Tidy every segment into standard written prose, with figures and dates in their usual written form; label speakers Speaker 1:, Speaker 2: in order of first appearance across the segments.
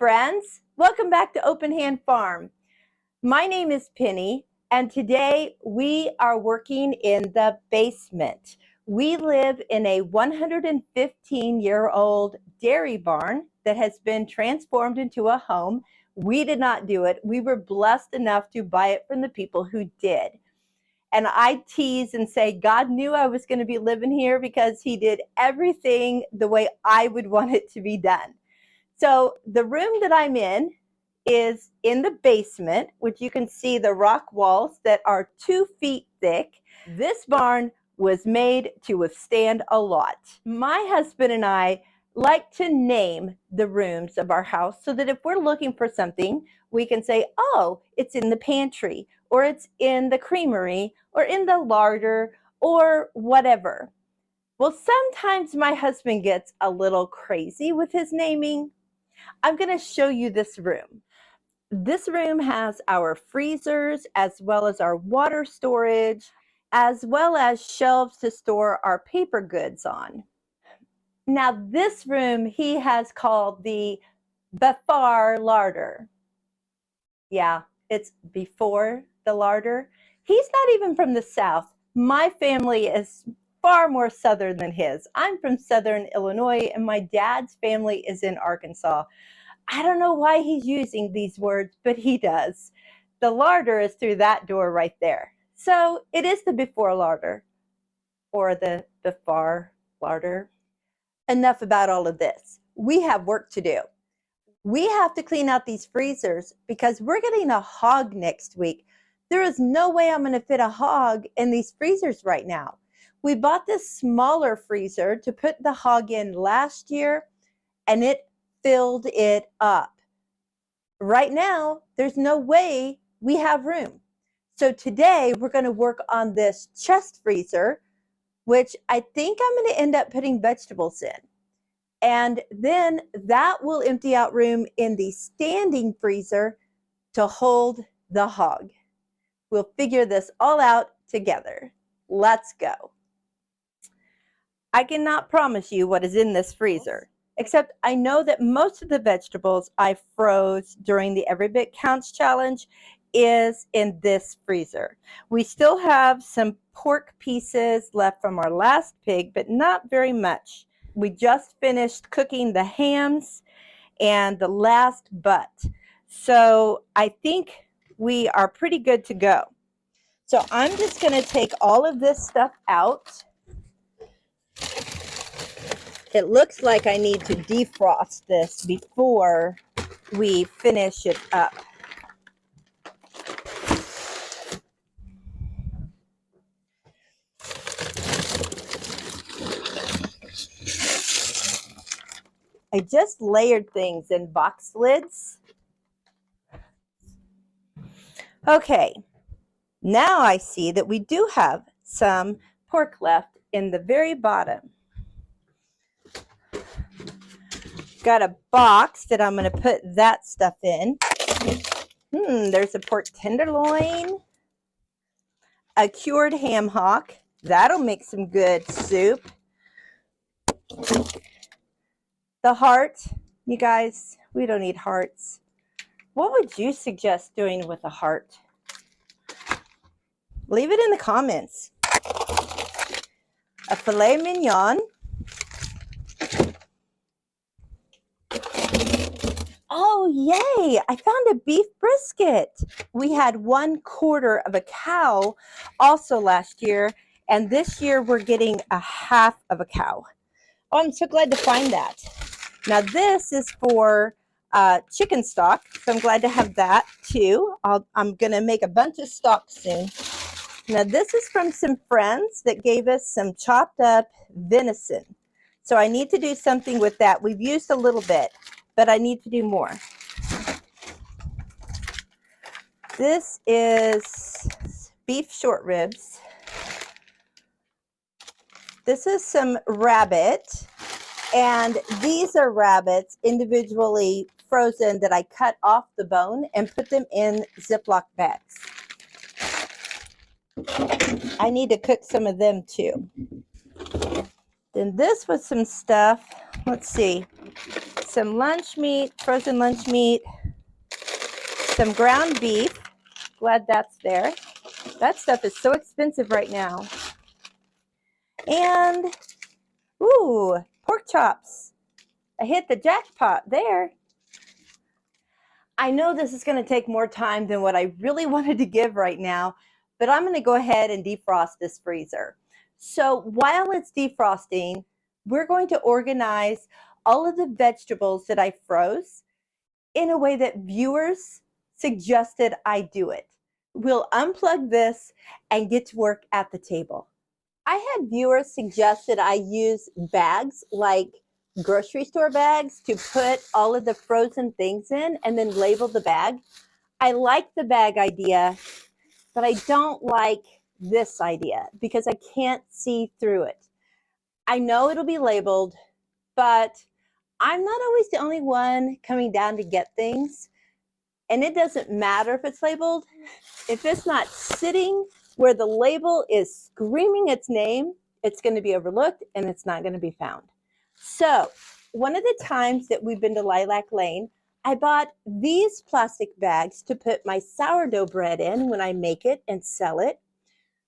Speaker 1: friends. Welcome back to Open Hand Farm. My name is Penny, and today we are working in the basement. We live in a 115-year-old dairy barn that has been transformed into a home. We did not do it. We were blessed enough to buy it from the people who did. And I tease and say, God knew I was going to be living here because he did everything the way I would want it to be done. So the room that I'm in is in the basement, which you can see the rock walls that are 2 feet thick. This barn was made to withstand a lot. My husband and I like to name the rooms of our house so that if we're looking for something, we can say, oh, it's in the pantry, or it's in the creamery, or in the larder, or whatever. Well, sometimes my husband gets a little crazy with his naming. I'm going to show you this room. This room has our freezers as well as our water storage, as well as shelves to store our paper goods on. Now this room he has called the before larder. Yeah, it's before the larder. He's not even from the South. My family is far more Southern than his. I'm from Southern Illinois and my dad's family is in Arkansas. I don't know why he's using these words, but he does. The larder is through that door right there. So it is the before larder or the before larder. Enough about all of this. We have work to do. We have to clean out these freezers because we're getting a hog next week. There is no way I'm going to fit a hog in these freezers right now. We bought this smaller freezer to put the hog in last year, and it filled it up. Right now, there's no way we have room. So today we're going to work on this chest freezer, which I think I'm going to end up putting vegetables in. And then that will empty out room in the standing freezer to hold the hog. We'll figure this all out together. Let's go. I cannot promise you what is in this freezer, except I know that most of the vegetables I froze during the Every Bit Counts challenge is in this freezer. We still have some pork pieces left from our last pig, but not very much. We just finished cooking the hams and the last butt. So I think we are pretty good to go. So I'm just going to take all of this stuff out. It looks like I need to defrost this before we finish it up. I just layered things in box lids. Okay, now I see that we do have some pork left in the very bottom. Got a box that I'm going to put that stuff in. There's a pork tenderloin, a cured ham hock. That'll make some good soup. The heart, you guys, we don't need hearts. What would you suggest doing with a heart? Leave it in the comments. A filet mignon. Oh, yay! I found a beef brisket. We had 1/4 of a cow also last year, and this year we're getting a half of a cow. Oh, I'm so glad to find that. Now this is for chicken stock, so I'm glad to have that too. I'm going to make a bunch of stock soon. Now this is from some friends that gave us some chopped up venison. So I need to do something with that. We've used a little bit, but I need to do more. This is beef short ribs. This is some rabbit, and these are rabbits individually frozen that I cut off the bone and put them in Ziploc bags. I need to cook some of them too. Then this was some stuff, let's see, some lunch meat, frozen lunch meat, some ground beef. Glad that's there. That stuff is so expensive right now. And, ooh, pork chops. I hit the jackpot there. I know this is going to take more time than what I really wanted to give right now, but I'm going to go ahead and defrost this freezer. So while it's defrosting, we're going to organize all of the vegetables that I froze in a way that viewers suggested I do it. We'll unplug this and get to work at the table. I had viewers suggest that I use bags like grocery store bags to put all of the frozen things in and then label the bag. I like the bag idea, but I don't like this idea because I can't see through it. I know it'll be labeled, but I'm not always the only one coming down to get things. And it doesn't matter if it's labeled. If it's not sitting where the label is screaming its name, it's going to be overlooked and it's not going to be found. So one of the times that we've been to Lilac Lane, I bought these plastic bags to put my sourdough bread in when I make it and sell it.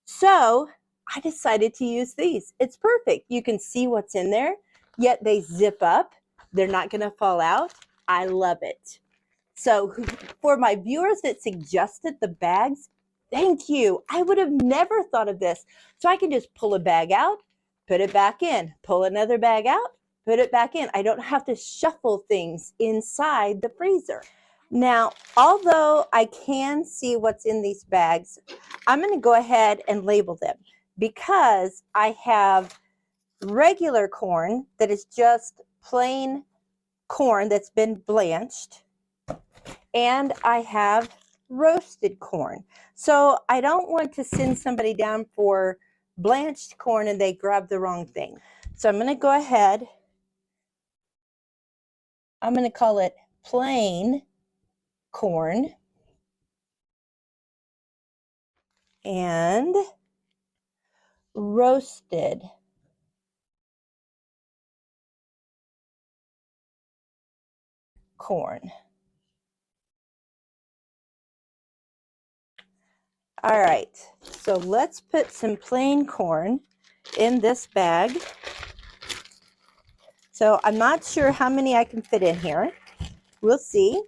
Speaker 1: So I decided to use these. It's perfect. You can see what's in there, yet they zip up. They're not going to fall out. I love it. So for my viewers that suggested the bags, thank you. I would have never thought of this. So I can just pull a bag out, put it back in, pull another bag out, put it back in. I don't have to shuffle things inside the freezer. Now, although I can see what's in these bags, I'm going to go ahead and label them because I have regular corn that is just plain corn that's been blanched. And I have roasted corn. So I don't want to send somebody down for blanched corn and they grab the wrong thing. So I'm going to go ahead. I'm going to call it plain corn and roasted corn. All right, so let's put some plain corn in this bag. So I'm not sure how many I can fit in here. We'll see.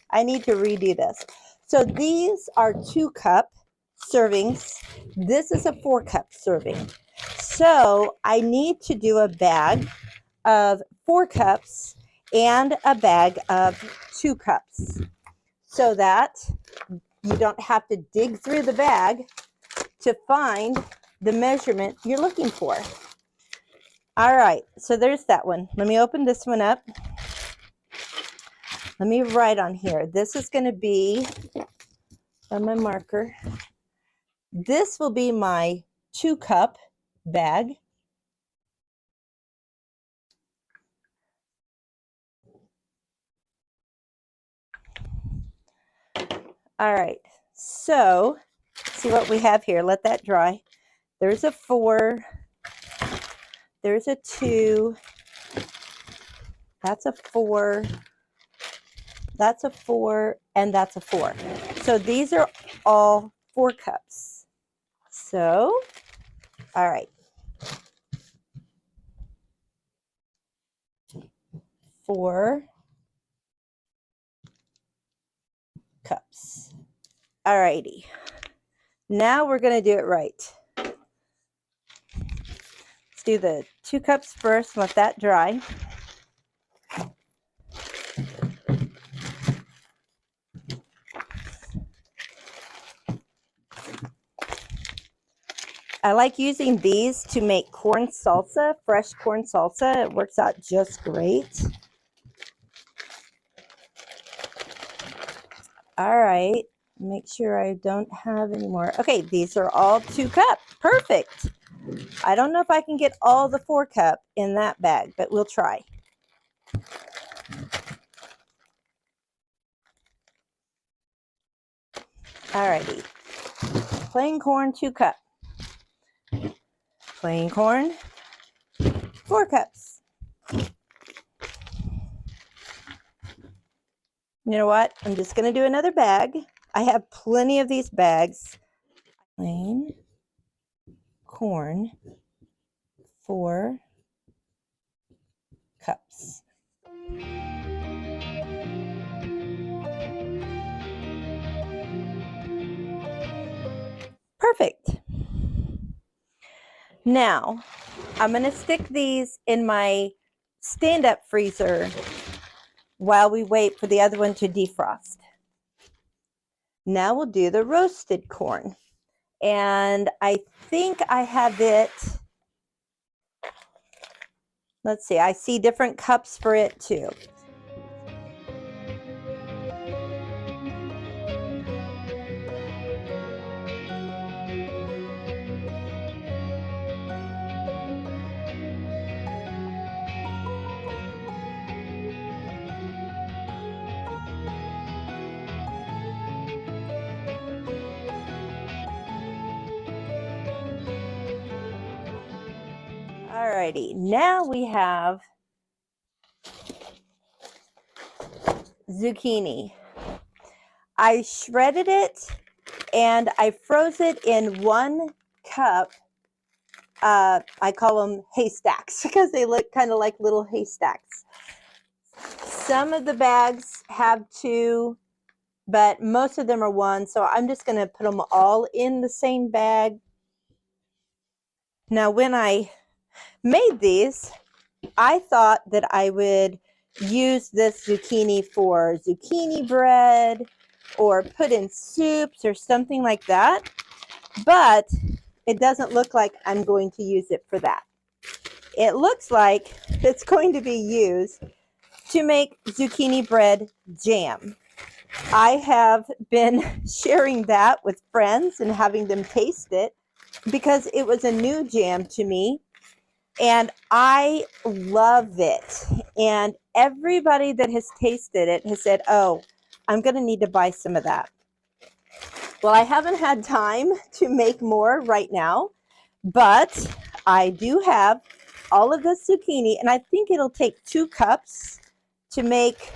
Speaker 1: I need to redo this. So these are 2-cup servings. This is a 4-cup serving. So I need to do a bag of 4 cups and a bag of 2 cups so that you don't have to dig through the bag to find the measurement you're looking for. All right, so there's that one. Let me open this one up. Let me write on here. This is going to be on my marker. This will be my 2-cup bag. All right, so see what we have here. Let that dry. There's a 4. There's a 2. That's a 4. That's a 4, and that's a 4. So these are all 4 cups. So, all right. 4 cups. All righty. Now we're going to do it right. Let's do the 2 cups first. Let that dry. I like using these to make corn salsa, fresh corn salsa. It works out just great. All right, make sure I don't have any more. Okay, these are all 2 cup. Perfect. I don't know if I can get all the 4 cup in that bag, but we'll try. All righty. plain corn, 2 cups. Plain corn, 4 cups. You know what? I'm just going to do another bag. I have plenty of these bags. Plain corn, 4 cups. Perfect. Now, I'm going to stick these in my stand-up freezer while we wait for the other one to defrost. Now we'll do the roasted corn. And I think I have it, let's see, I see different cups for it too. Alrighty, now we have zucchini. I shredded it and I froze it in 1 cup. I call them haystacks because they look kind of like little haystacks. Some of the bags have 2, but most of them are 1. So I'm just going to put them all in the same bag. Now, when I made these, I thought that I would use this zucchini for zucchini bread or put in soups or something like that, but it doesn't look like I'm going to use it for that. It looks like it's going to be used to make zucchini bread jam. I have been sharing that with friends and having them taste it because it was a new jam to me. And I love it. And everybody that has tasted it has said, oh, I'm going to need to buy some of that. Well, I haven't had time to make more right now, but I do have all of the zucchini, and I think it'll take 2 cups to make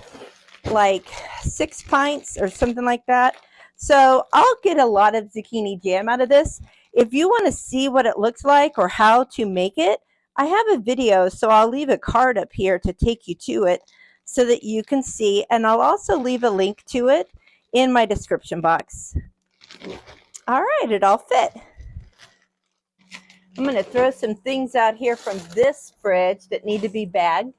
Speaker 1: like 6 pints or something like that. So I'll get a lot of zucchini jam out of this. If you want to see what it looks like or how to make it, I have a video, so I'll leave a card up here to take you to it so that you can see, and I'll also leave a link to it in my description box. All right, it all fit. I'm going to throw some things out here from this fridge that need to be bagged.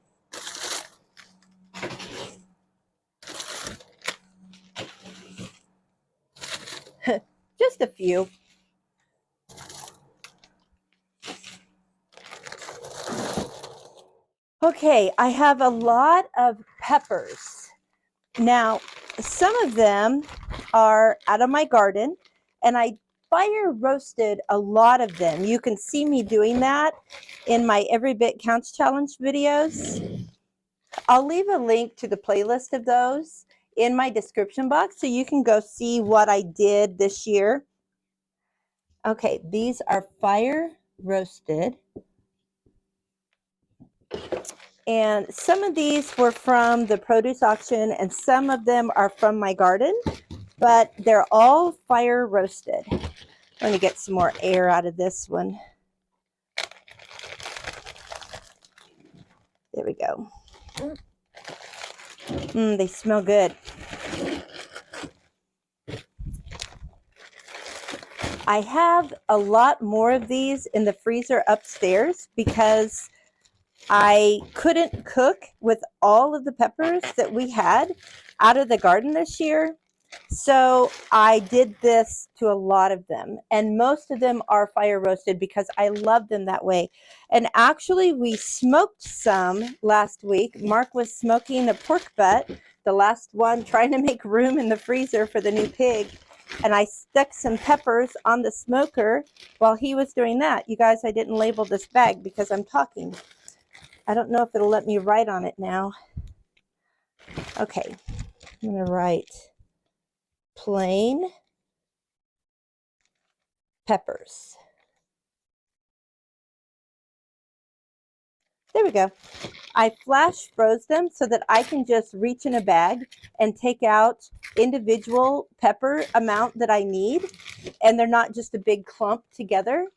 Speaker 1: Just a few. Okay, I have a lot of peppers. Now, some of them are out of my garden, and I fire roasted a lot of them. You can see me doing that in my Every Bit Counts Challenge videos. I'll leave a link to the playlist of those in my description box so you can go see what I did this year. Okay, these are fire roasted. And some of these were from the produce auction and some of them are from my garden, but they're all fire roasted. I'm going to get some more air out of this one. There we go. They smell good. I have a lot more of these in the freezer upstairs because I couldn't cook with all of the peppers that we had out of the garden this year. So I did this to a lot of them, and most of them are fire roasted because I love them that way. And actually we smoked some last week. Mark was smoking a pork butt, the last one, trying to make room in the freezer for the new pig. And I stuck some peppers on the smoker while he was doing that. You guys, I didn't label this bag because I'm talking. I don't know if it'll let me write on it now. Okay, I'm going to write plain peppers. There we go. I flash froze them so that I can just reach in a bag and take out individual pepper amount that I need, and they're not just a big clump together.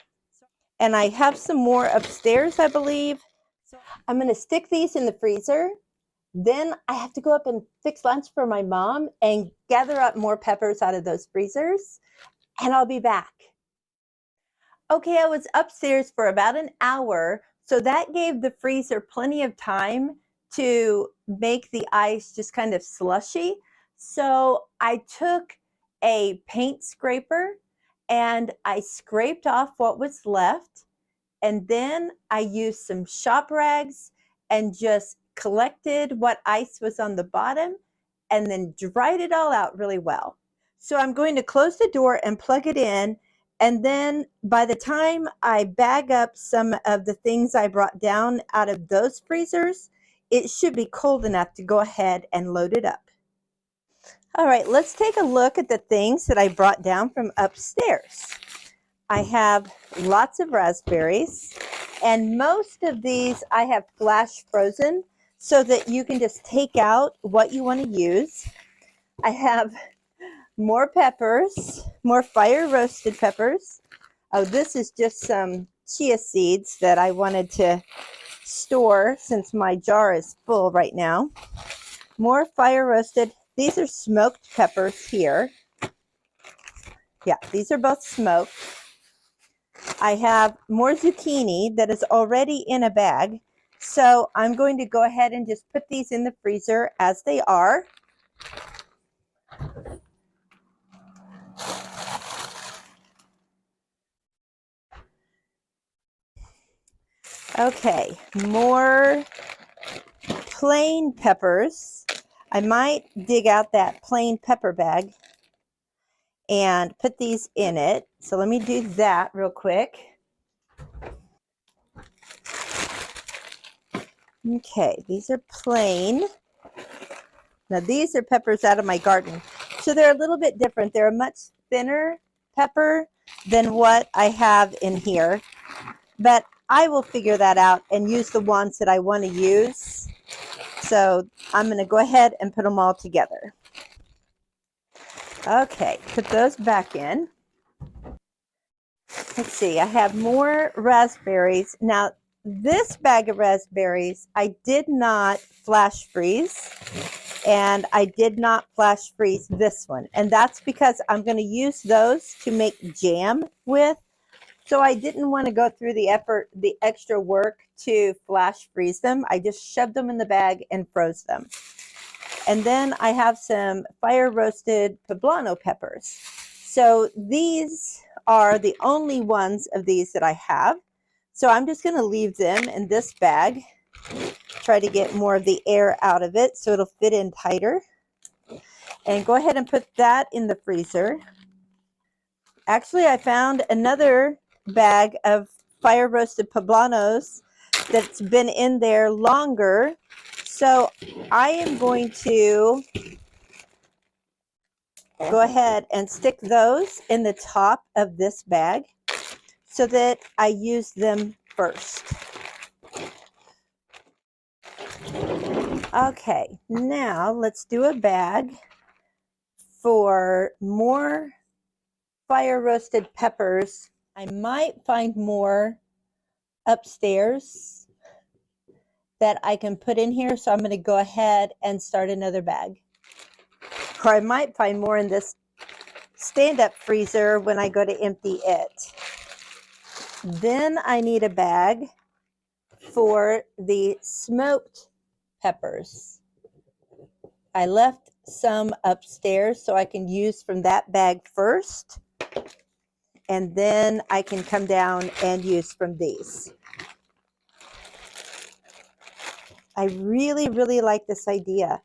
Speaker 1: And I have some more upstairs, I believe. So I'm going to stick these in the freezer. Then I have to go up and fix lunch for my mom and gather up more peppers out of those freezers, and I'll be back. Okay, I was upstairs for about an hour, so that gave the freezer plenty of time to make the ice just kind of slushy. So I took a paint scraper and I scraped off what was left, and then I used some shop rags and just collected what ice was on the bottom and then dried it all out really well. So I'm going to close the door and plug it in. And then by the time I bag up some of the things I brought down out of those freezers, it should be cold enough to go ahead and load it up. All right, let's take a look at the things that I brought down from upstairs. I have lots of raspberries, and most of these I have flash frozen so that you can just take out what you want to use. I have more peppers, more fire roasted peppers. Oh, this is just some chia seeds that I wanted to store since my jar is full right now. More fire roasted. These are smoked peppers here. Yeah, these are both smoked. I have more zucchini that is already in a bag. So I'm going to go ahead and just put these in the freezer as they are. Okay, more plain peppers. I might dig out that plain pepper bag and put these in it. So let me do that real quick. Okay, these are plain. Now these are peppers out of my garden. So they're a little bit different. They're a much thinner pepper than what I have in here. But I will figure that out and use the ones that I want to use. So I'm going to go ahead and put them all together. Okay, put those back in. Let's see, I have more raspberries. Now, this bag of raspberries, I did not flash freeze, and I did not flash freeze this one. And that's because I'm going to use those to make jam with. So I didn't want to go through the extra work to flash freeze them. I just shoved them in the bag and froze them. And then I have some fire roasted poblano peppers. So these are the only ones of these that I have. So I'm just going to leave them in this bag. Try to get more of the air out of it so it'll fit in tighter. And go ahead and put that in the freezer. Actually, I found another bag of fire roasted poblanos that's been in there longer. So I am going to go ahead and stick those in the top of this bag so that I use them first. Okay, now let's do a bag for more fire roasted peppers. I might find more upstairs that I can put in here, so I'm going to go ahead and start another bag. Or I might find more in this stand-up freezer when I go to empty it. Then I need a bag for the smoked peppers. I left some upstairs so I can use from that bag first, and then I can come down and use from these. I really, really like this idea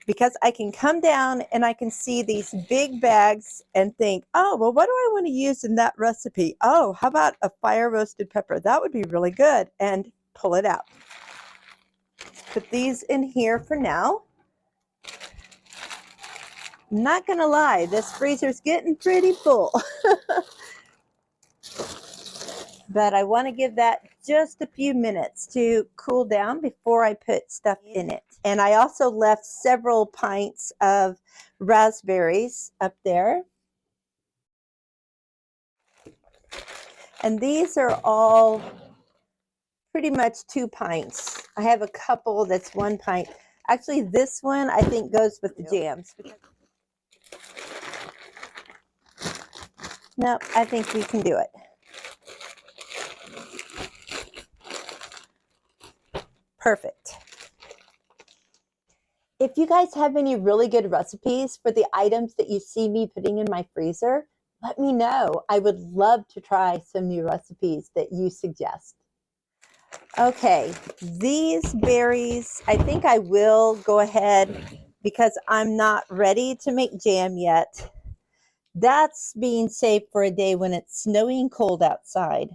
Speaker 1: because I can come down and I can see these big bags and think, oh, well, what do I want to use in that recipe? Oh, how about a fire roasted pepper? That would be really good. And pull it out. Put these in here for now. I'm not going to lie, this freezer's getting pretty full. but I want to give that just a few minutes to cool down before I put stuff in it. And I also left several pints of raspberries up there. And these are all pretty much 2 pints. I have a couple that's 1 pint. Actually, this one I think goes with the jams. No, I think we can do it. Perfect. If you guys have any really good recipes for the items that you see me putting in my freezer, let me know. I would love to try some new recipes that you suggest. Okay, these berries, I think I will go ahead because I'm not ready to make jam yet. That's being saved for a day when it's snowing cold outside.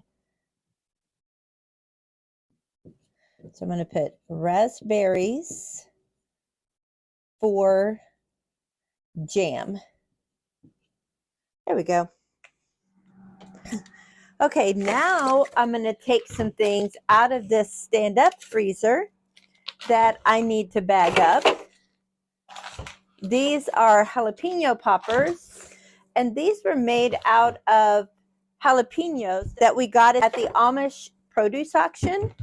Speaker 1: So I'm going to put raspberries for jam. There we go. Okay, now I'm going to take some things out of this stand-up freezer that I need to bag up. These are jalapeno poppers, and these were made out of jalapenos that we got at the Amish produce auction.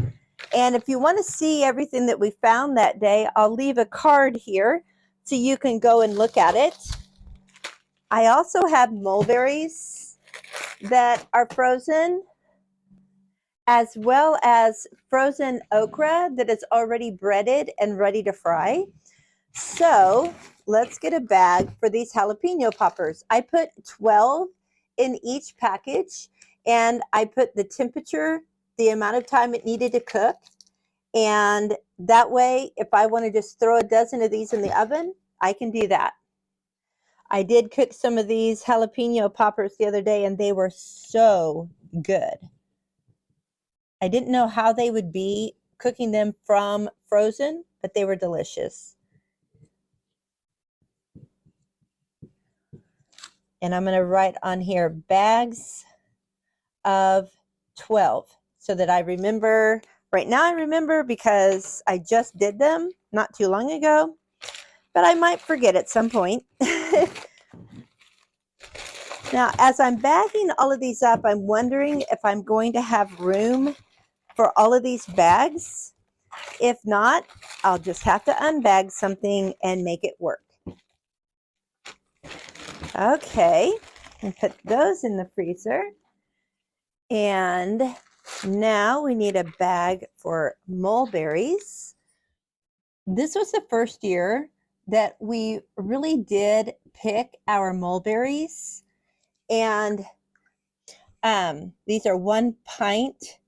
Speaker 1: And if you want to see everything that we found that day, I'll leave a card here so you can go and look at it. I also have mulberries that are frozen, as well as frozen okra that is already breaded and ready to fry. So let's get a bag for these jalapeno poppers. I put 12 in each package, and I put the temperature, the amount of time it needed to cook. And that way, if I want to just throw a dozen of these in the oven, I can do that. I did cook some of these jalapeno poppers the other day, and they were so good. I didn't know how they would be cooking them from frozen, but they were delicious. And I'm going to write on here bags of 12 so that I remember. Right now I remember because I just did them not too long ago, but I might forget at some point. Now, as I'm bagging all of these up, I'm wondering if I'm going to have room for all of these bags. If not, I'll just have to unbag something and make it work. Okay, and put those in the freezer. And now we need a bag for mulberries. This was the first year that we really did pick our mulberries. And these are 1 pint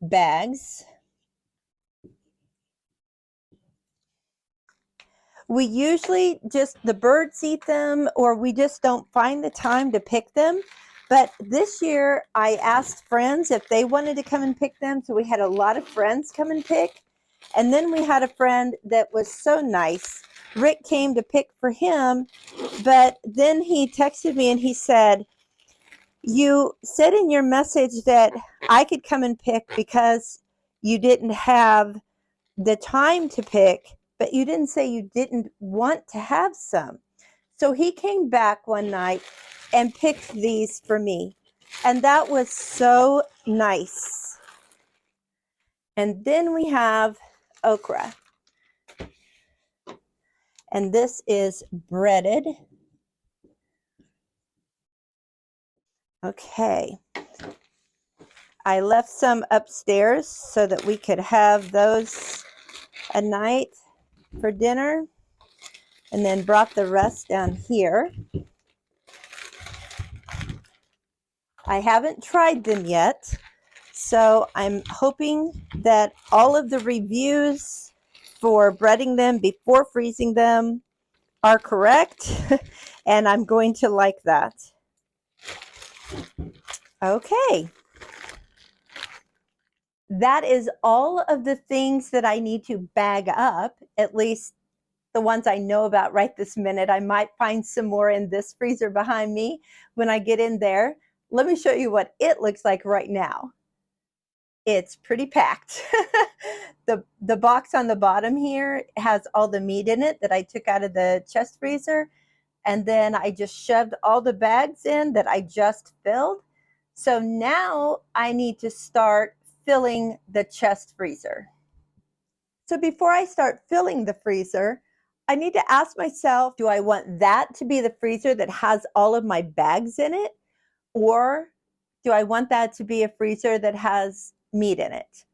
Speaker 1: bags. We usually just, the birds eat them, or we just don't find the time to pick them. But this year I asked friends if they wanted to come and pick them. So we had a lot of friends come and pick. And then we had a friend that was so nice. Rick came to pick for him, but then he texted me and he said, "You said in your message that I could come and pick because you didn't have the time to pick, but you didn't say you didn't want to have some." So he came back one night and picked these for me. And that was so nice. And then we have okra. And this is breaded. Okay. I left some upstairs so that we could have those a night for dinner, and then brought the rest down here. I haven't tried them yet, so I'm hoping that all of the reviews for breading them before freezing them are correct, and I'm going to like that. Okay. That is all of the things that I need to bag up, at least the ones I know about right this minute. I might find some more in this freezer behind me when I get in there. let me show you what it looks like right now. It's pretty packed. The box on the bottom here has all the meat in it that I took out of the chest freezer. And then I just shoved all the bags in that I just filled. So now I need to start filling the chest freezer. So before I start filling the freezer, I need to ask myself, do I want that to be the freezer that has all of my bags in it? Or do I want that to be a freezer that has meat in it?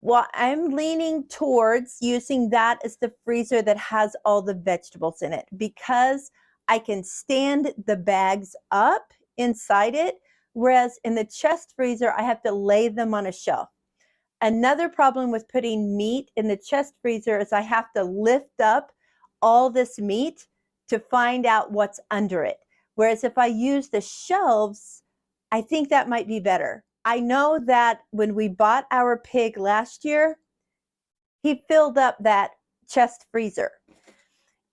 Speaker 1: Well, I'm leaning towards using that as the freezer that has all the vegetables in it because I can stand the bags up inside it, whereas in the chest freezer, I have to lay them on a shelf. Another problem with putting meat in the chest freezer is I have to lift up all this meat to find out what's under it. Whereas if I use the shelves, I think that might be better. I know that when we bought our pig last year, he filled up that chest freezer.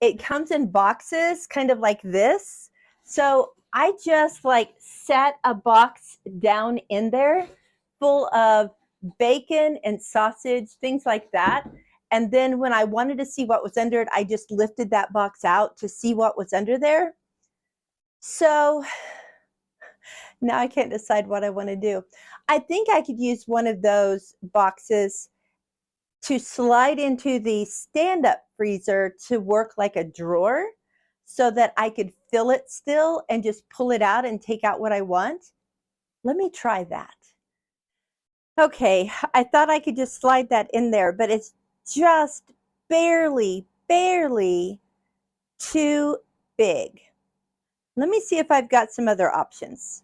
Speaker 1: It comes in boxes kind of like this. So I just like set a box down in there full of bacon and sausage, things like that. And then when I wanted to see what was under it, I just lifted that box out to see what was under there. So now I can't decide what I want to do. I think I could use one of those boxes to slide into the stand-up freezer to work like a drawer so that I could fill it still and just pull it out and take out what I want. Let me try that. Okay, I thought I could just slide that in there, but it's just barely too big. Let me see if I've got some other options.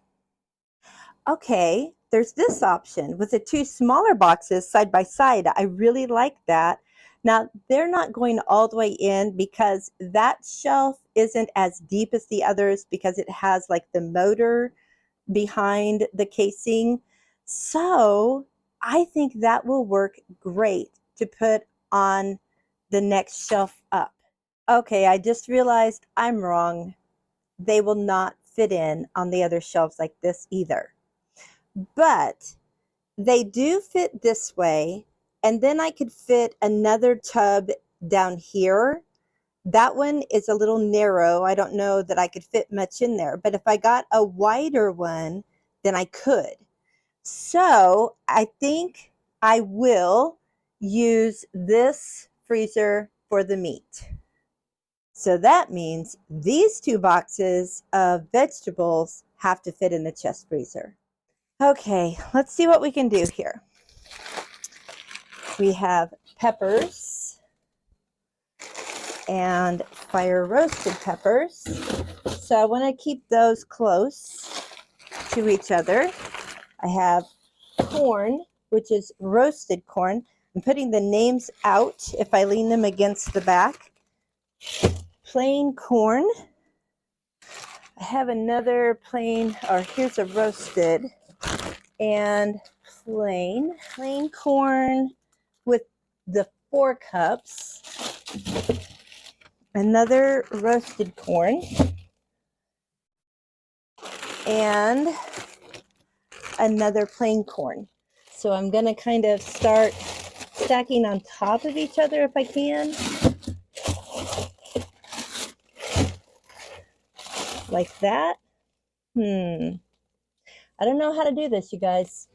Speaker 1: Okay, there's this option with the two smaller boxes side by side. I really like that. Now, they're not going all the way in because that shelf isn't as deep as the others because it has like the motor behind the casing. So I think that will work great to put on the next shelf up. Okay, I just realized I'm wrong. They will not fit in on the other shelves like this either. But they do fit this way, and then I could fit another tub down here. That one is a little narrow. I don't know that I could fit much in there, but if I got a wider one, then I could. So I think I will use this freezer for the meat. So that means these two boxes of vegetables have to fit in the chest freezer. Okay, let's see what we can do here. We have peppers and fire roasted peppers. So I want to keep those close to each other. I have corn, which is roasted corn. I'm putting the names out if I lean them against the back. Plain corn. I have another plain, or here's a roasted. And plain corn with the 4 cups, another roasted corn, and another plain corn. So I'm going to kind of start stacking on top of each other if I can. Like that. I don't know how to do this, you guys.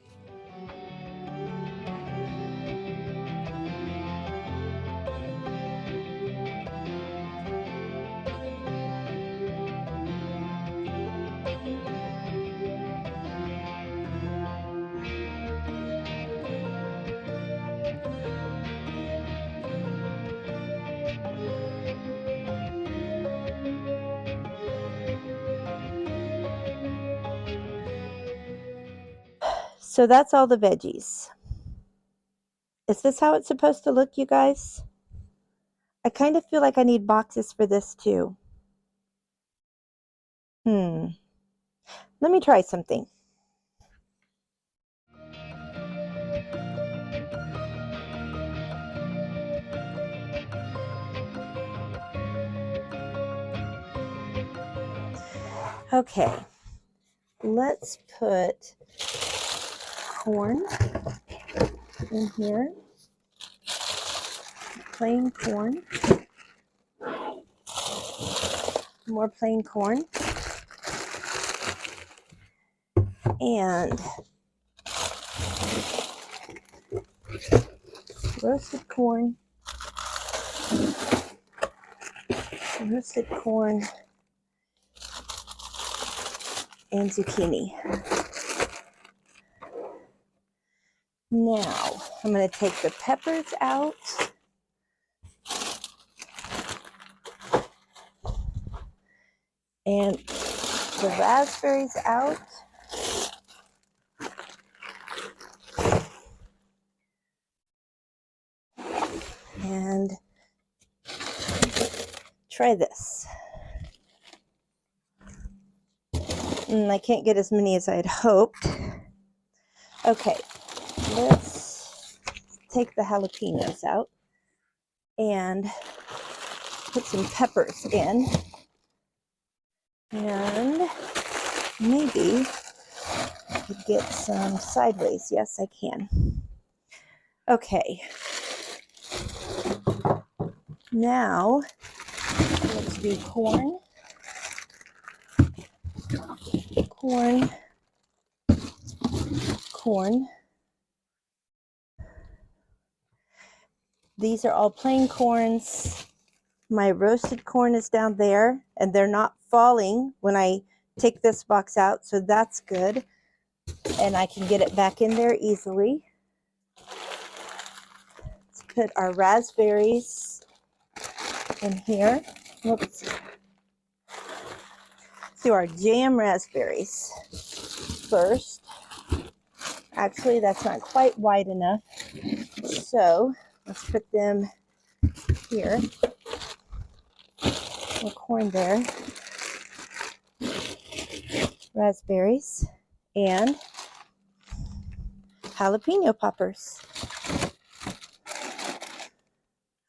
Speaker 1: So that's all the veggies. Is this how it's supposed to look, you guys? I kind of feel like I need boxes for this too. Let me try something. Okay, let's put corn in here. Plain corn. More plain corn. And roasted corn. Roasted corn and zucchini. Now, I'm going to take the peppers out. And the raspberries out. And try this. I can't get as many as I had hoped. Okay, let's take the jalapenos out and put some peppers in. And maybe I could get some sideways. Yes, I can. Okay. Now, let's do corn. Corn. Corn. These are all plain corns. My roasted corn is down there, and they're not falling when I take this box out, so that's good. And I can get it back in there easily. Let's put our raspberries in here. Whoops. Let's do our jam raspberries first. Actually, that's not quite wide enough. So let's put them here. More corn there. Raspberries and jalapeno poppers.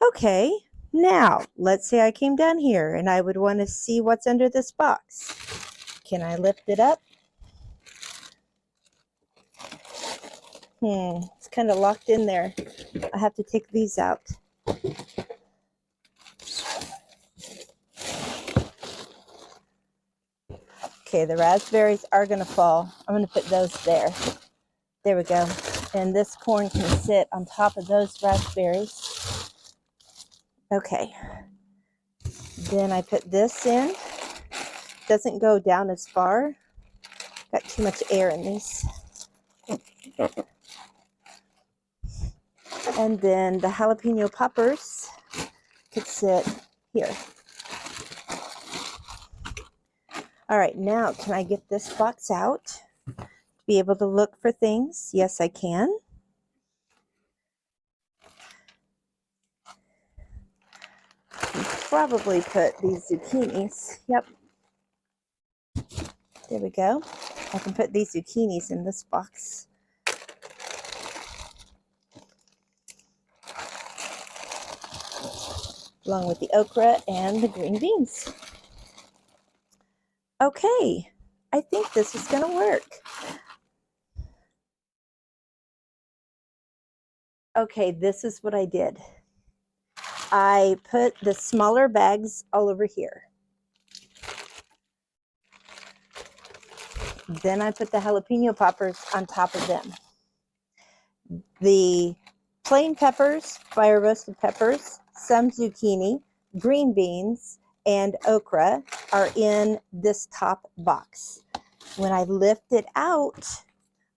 Speaker 1: Okay, now let's say I came down here and I would want to see what's under this box. Can I lift it up? It's kind of locked in there. I have to take these out. Okay, the raspberries are going to fall. I'm going to put those there. There we go. And this corn can sit on top of those raspberries. Okay. Then I put this in. Doesn't go down as far. Got too much air in these. And then the jalapeno poppers could sit here. All right, now can I get this box out to be able to look for things? Yes, I can. Probably put these zucchinis. Yep. There we go. I can put these zucchinis in this box. Along with the okra and the green beans. Okay, I think this is going to work. Okay, this is what I did. I put the smaller bags all over here. Then I put the jalapeno poppers on top of them. The plain peppers, fire roasted peppers, some zucchini, green beans, and okra are in this top box. When I lift it out,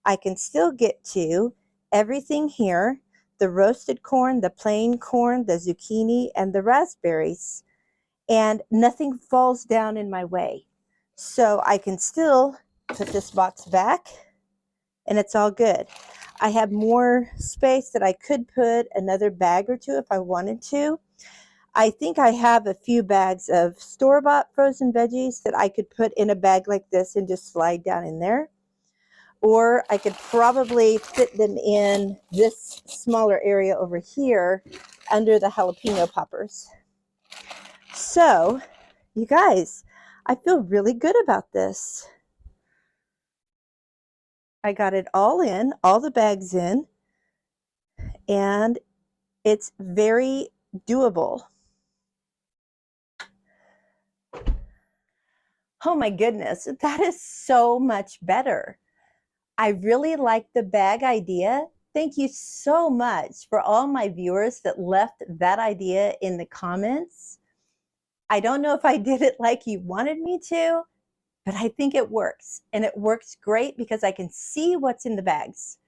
Speaker 1: I can still get to everything here, the roasted corn, the plain corn, the zucchini, and the raspberries, and nothing falls down in my way. So I can still put this box back, and it's all good. I have more space that I could put another bag or two if I wanted to. I think I have a few bags of store-bought frozen veggies that I could put in a bag like this and just slide down in there. Or I could probably fit them in this smaller area over here under the jalapeno poppers. So, you guys, I feel really good about this. I got it all in, all the bags in, and it's very doable. Oh my goodness, that is so much better. I really like the bag idea. Thank you so much for all my viewers that left that idea in the comments. I don't know if I did it like you wanted me to, but I think it works. And it works great because I can see what's in the bags.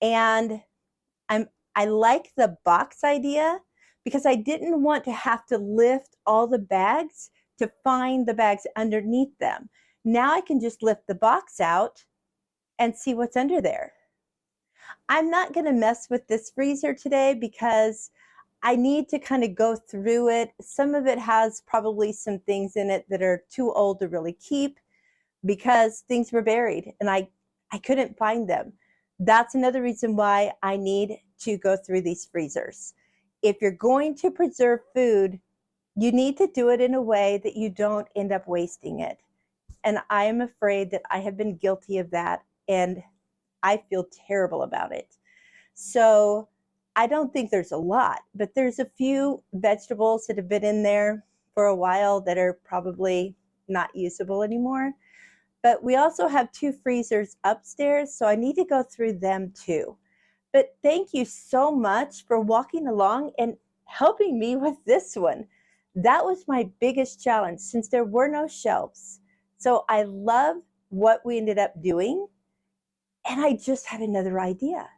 Speaker 1: And I like the box idea because I didn't want to have to lift all the bags to find the bags underneath them. Now I can just lift the box out and see what's under there. I'm not going to mess with this freezer today because I need to kind of go through it. Some of it has probably some things in it that are too old to really keep because things were buried and I couldn't find them. That's another reason why I need to go through these freezers. If you're going to preserve food, you need to do it in a way that you don't end up wasting it. And I am afraid that I have been guilty of that, and I feel terrible about it. So I don't think there's a lot, but there's a few vegetables that have been in there for a while that are probably not usable anymore. But we also have 2 freezers upstairs, so I need to go through them too. But thank you so much for walking along and helping me with this one. That was my biggest challenge since there were no shelves. So I love what we ended up doing, and I just had another idea.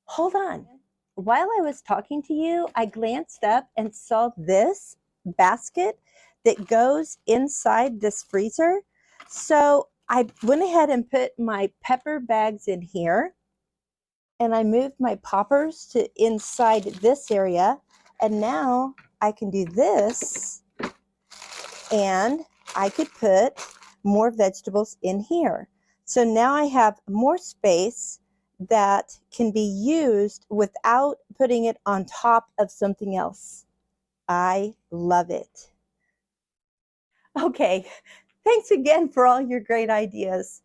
Speaker 1: Hold on. While I was talking to you, I glanced up and saw this basket that goes inside this freezer. So I went ahead and put my pepper bags in here, and I moved my poppers to inside this area. And now I can do this, and I could put more vegetables in here. So now I have more space that can be used without putting it on top of something else. I love it. Okay, thanks again for all your great ideas.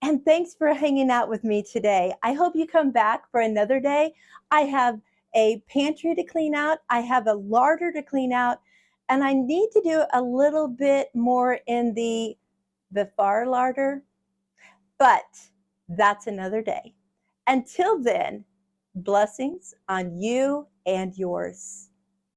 Speaker 1: And thanks for hanging out with me today. I hope you come back for another day. I have a pantry to clean out, I have a larder to clean out, and I need to do a little bit more in the far larder, but that's another day. Until then, blessings on you and yours.